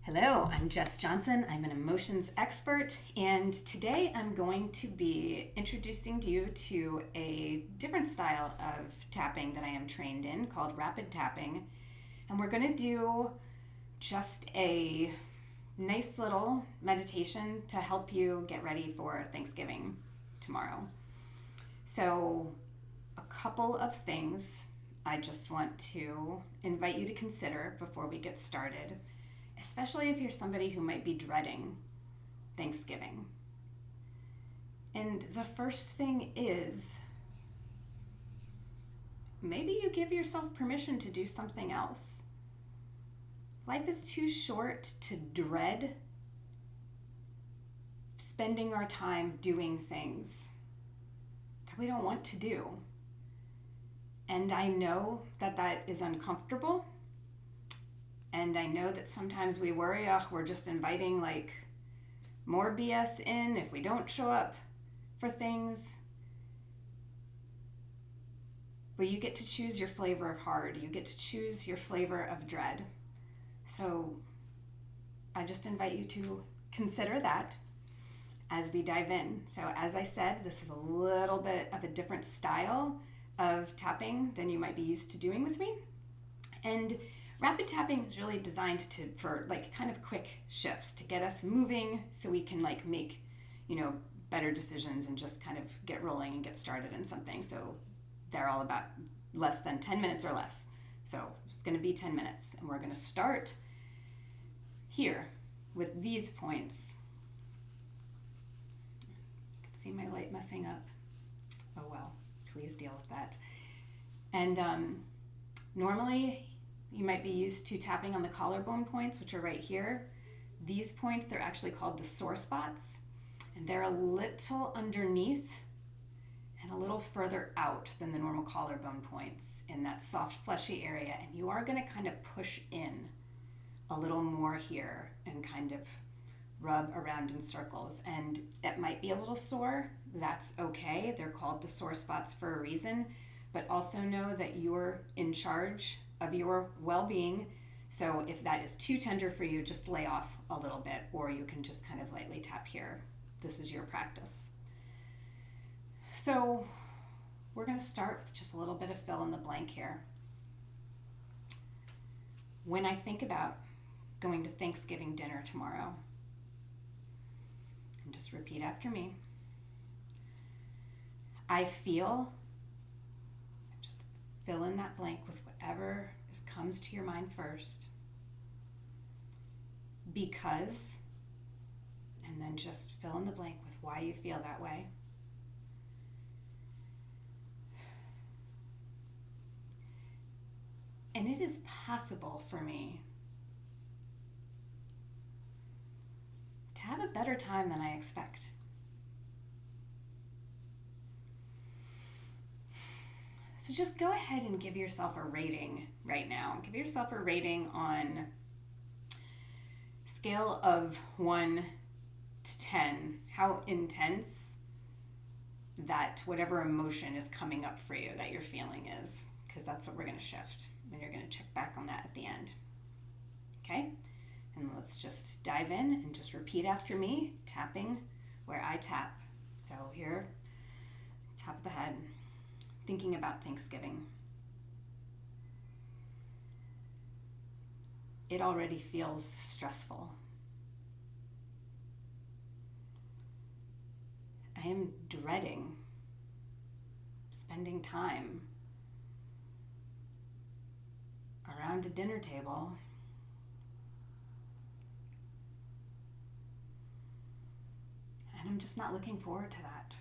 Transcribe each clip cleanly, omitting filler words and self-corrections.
Hello, I'm Jess Johnson. I'm an emotions expert, and today I'm going to be introducing you to a different style of tapping that I am trained in called rapid tapping. And we're going to do just a nice little meditation to help you get ready for Thanksgiving tomorrow. So, a couple of things I just want to invite you to consider before we get started, especially if you're somebody who might be dreading Thanksgiving. And the first thing is, maybe you give yourself permission to do something else. Life is too short to dread spending our time doing things that we don't want to do. And I know that that is uncomfortable. And I know that sometimes we worry, we're just inviting more BS in if we don't show up for things. But you get to choose your flavor of hard. You get to choose your flavor of dread. So I just invite you to consider that as we dive in. So as I said, this is a little bit of a different style of tapping than you might be used to doing with me. And rapid tapping is really designed for kind of quick shifts to get us moving so we can make, better decisions and just kind of get rolling and get started in something. So they're all about less than 10 minutes or less. So it's going to be 10 minutes, and we're going to start here with these points. I can see my light messing up. Oh well, please deal with that. And normally you might be used to tapping on the collarbone points, which are right here. These points, they're actually called the sore spots, and they're a little underneath and a little further out than the normal collarbone points in that soft, fleshy area. And you are going to kind of push in a little more here and kind of rub around in circles. And it might be a little sore. That's okay. They're called the sore spots for a reason. But also know that you're in charge of your well-being. So if that is too tender for you, just lay off a little bit, or you can just kind of lightly tap here. This is your practice. So we're going to start with just a little bit of fill in the blank here. When I think about going to Thanksgiving dinner tomorrow, and just repeat after me, I feel, just fill in that blank with whatever comes to your mind first. Because, and then just fill in the blank with why you feel that way. And it is possible for me to have a better time than I expect. So just go ahead and give yourself a rating right now. Give yourself a rating on a scale of 1 to 10, how intense that whatever emotion is coming up for you that you're feeling is, because that's what we're going to shift. And you're going to check back on that at the end. Okay? And let's just dive in and just repeat after me, tapping where I tap. So here, top of the head, thinking about Thanksgiving. It already feels stressful. I am dreading spending time around a dinner table and I'm just not looking forward to that.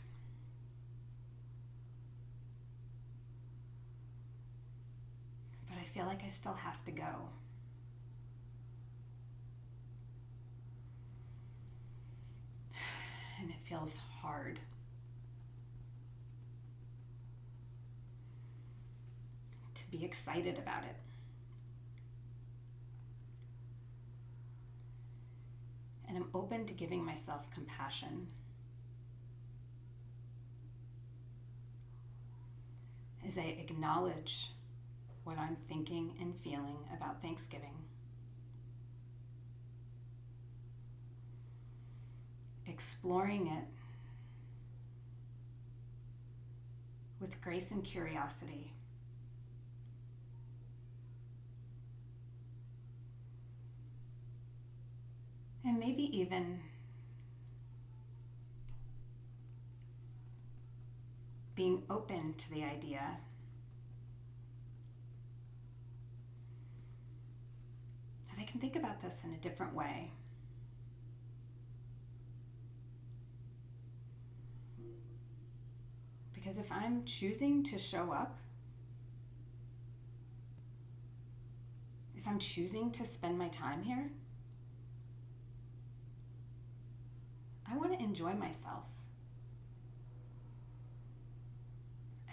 But I feel like I still have to go. And it feels hard. To be excited about it. And I'm open to giving myself compassion. As I acknowledge what I'm thinking and feeling about Thanksgiving. exploring it with grace and curiosity. And maybe even being open to the idea that I can think about this in a different way. Because if I'm choosing to show up, if I'm choosing to spend my time here, I want to enjoy myself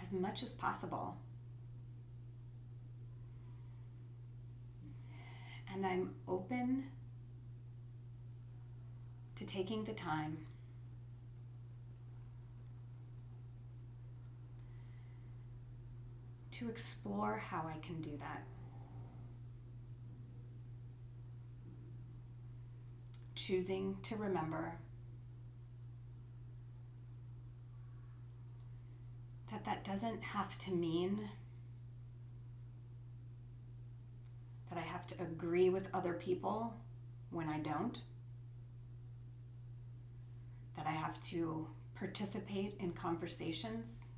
as much as possible. And I'm open to taking the time to explore how I can do that. Choosing to remember that that doesn't have to mean that I have to agree with other people when I don't, that I have to participate in conversations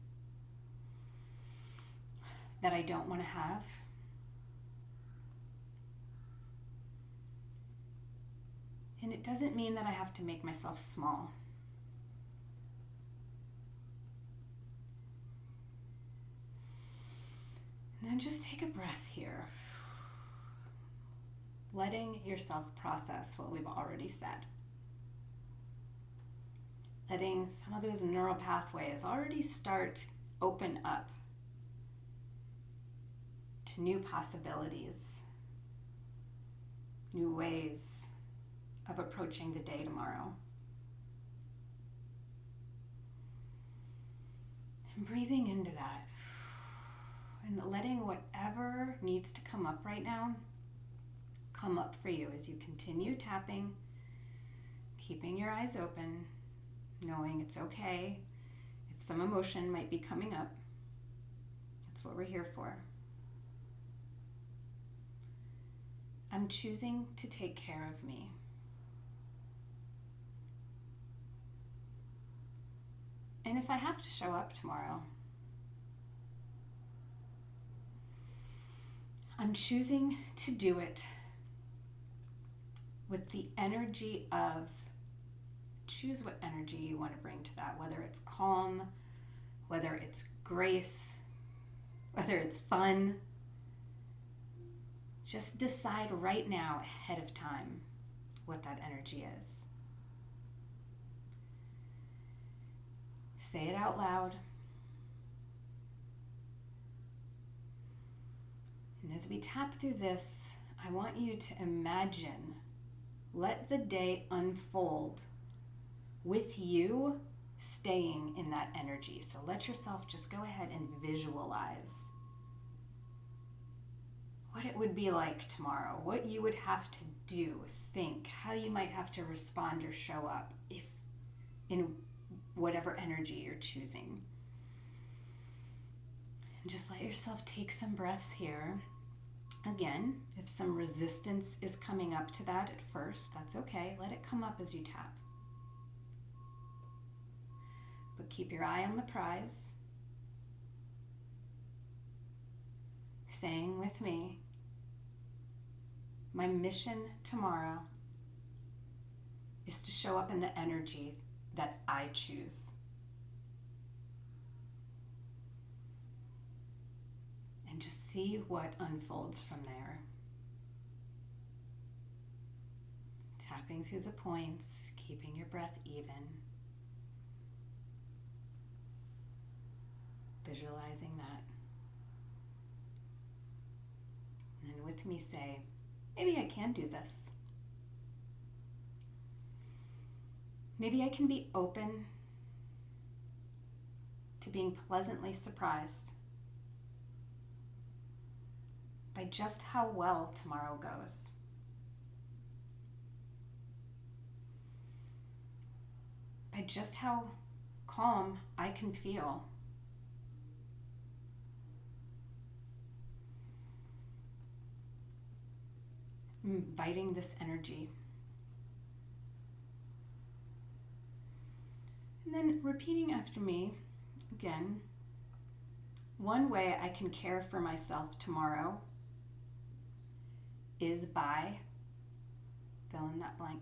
that I don't want to have. And it doesn't mean that I have to make myself small. And then just take a breath here, letting yourself process what we've already said. Letting some of those neural pathways already start open up to new possibilities, new ways of approaching the day tomorrow. And breathing into that and letting whatever needs to come up right now come up for you as you continue tapping, keeping your eyes open, knowing it's okay if some emotion might be coming up. That's what we're here for. I'm choosing to take care of me. And if I have to show up tomorrow, I'm choosing to do it with the energy of, choose what energy you want to bring to that, whether it's calm, whether it's grace, whether it's fun. Just decide right now ahead of time what that energy is. Say it out loud. And as we tap through this, I want you to imagine, let the day unfold with you staying in that energy. So let yourself just go ahead and visualize what it would be like tomorrow, what you would have to do, think, how you might have to respond or show up if in whatever energy you're choosing. And just let yourself take some breaths here. Again, if some resistance is coming up to that at first, that's okay. Let it come up as you tap. But keep your eye on the prize. Saying with me, my mission tomorrow is to show up in the energy that I choose. And just see what unfolds from there. Tapping through the points, keeping your breath even. Visualizing that. And then with me say, maybe I can do this. Maybe I can be open to being pleasantly surprised by just how well tomorrow goes. by just how calm I can feel. I'm inviting this energy. And then repeating after me again. One way I can care for myself tomorrow is by fill in that blank.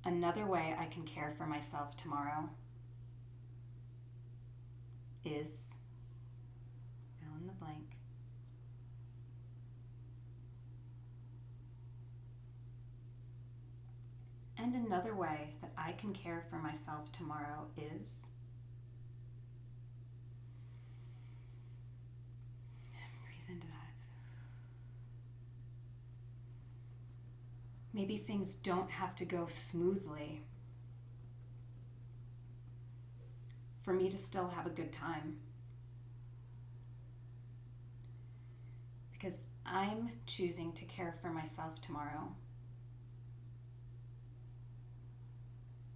Another way I can care for myself tomorrow is fill in the blank. And another way that I can care for myself tomorrow is breathe into that. Maybe things don't have to go smoothly for me to still have a good time. Because I'm choosing to care for myself tomorrow.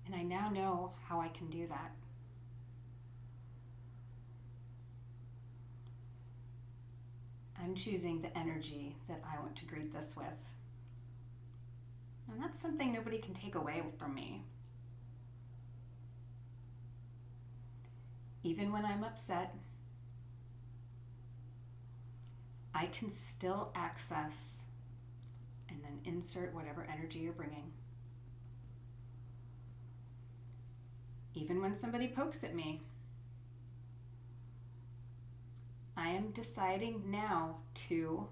And I now know how I can do that. I'm choosing the energy that I want to greet this with. And that's something nobody can take away from me. Even when I'm upset, I can still access and then insert whatever energy you're bringing. Even when somebody pokes at me, I am deciding now to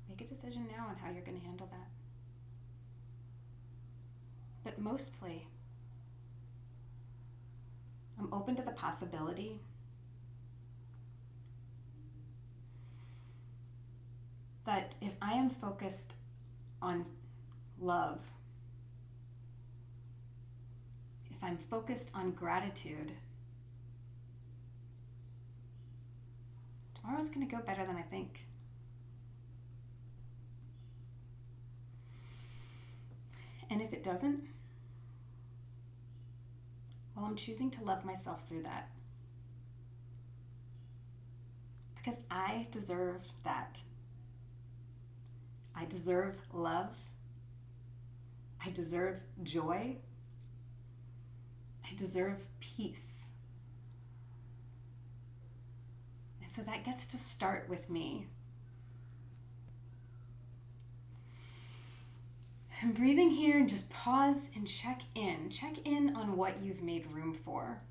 make a decision now on how you're going to handle that. But mostly, I'm open to the possibility that if I am focused on love, if I'm focused on gratitude, tomorrow's going to go better than I think. And if it doesn't, well, I'm choosing to love myself through that. Because I deserve that. I deserve love. I deserve joy. I deserve peace. And so that gets to start with me. And breathing here and just pause and check in. Check in on what you've made room for.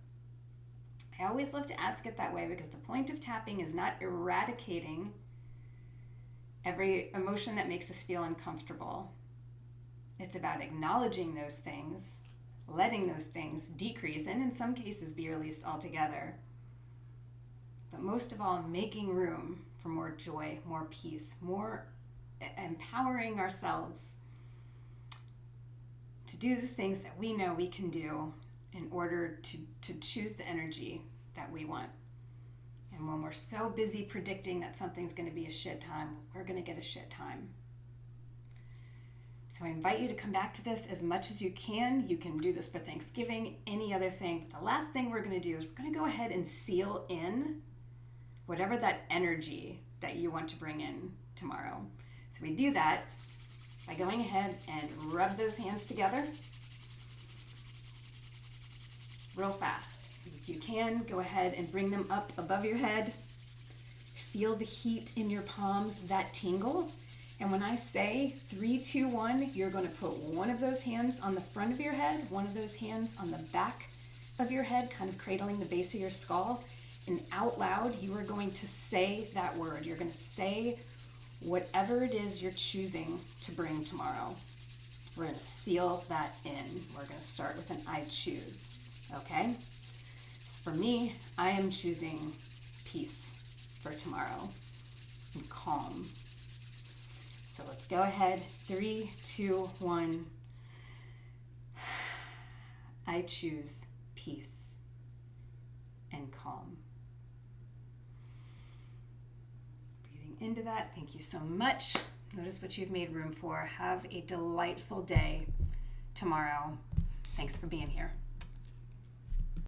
I always love to ask it that way because the point of tapping is not eradicating every emotion that makes us feel uncomfortable. It's about acknowledging those things, letting those things decrease, and in some cases be released altogether. But most of all, making room for more joy, more peace, more empowering ourselves to do the things that we know we can do in order to choose the energy that we want. And when we're so busy predicting that something's going to be a shit time, we're going to get a shit time. So I invite you to come back to this as much as you can. You can do this for Thanksgiving, any other thing. But the last thing we're going to do is we're going to go ahead and seal in whatever that energy that you want to bring in tomorrow. So we do that by going ahead and rub those hands together real fast. If you can, go ahead and bring them up above your head. Feel the heat in your palms, that tingle. And when I say 3, 2, 1, you're going to put one of those hands on the front of your head, one of those hands on the back of your head, kind of cradling the base of your skull. And out loud, you are going to say that word. You're going to say whatever it is you're choosing to bring tomorrow. We're going to seal that in. We're going to start with an I choose. Okay? So for me, I am choosing peace for tomorrow and calm. So let's go ahead. 3, 2, 1. I choose peace and calm. Breathing into that. Thank you so much. Notice what you've made room for. Have a delightful day tomorrow. Thanks for being here.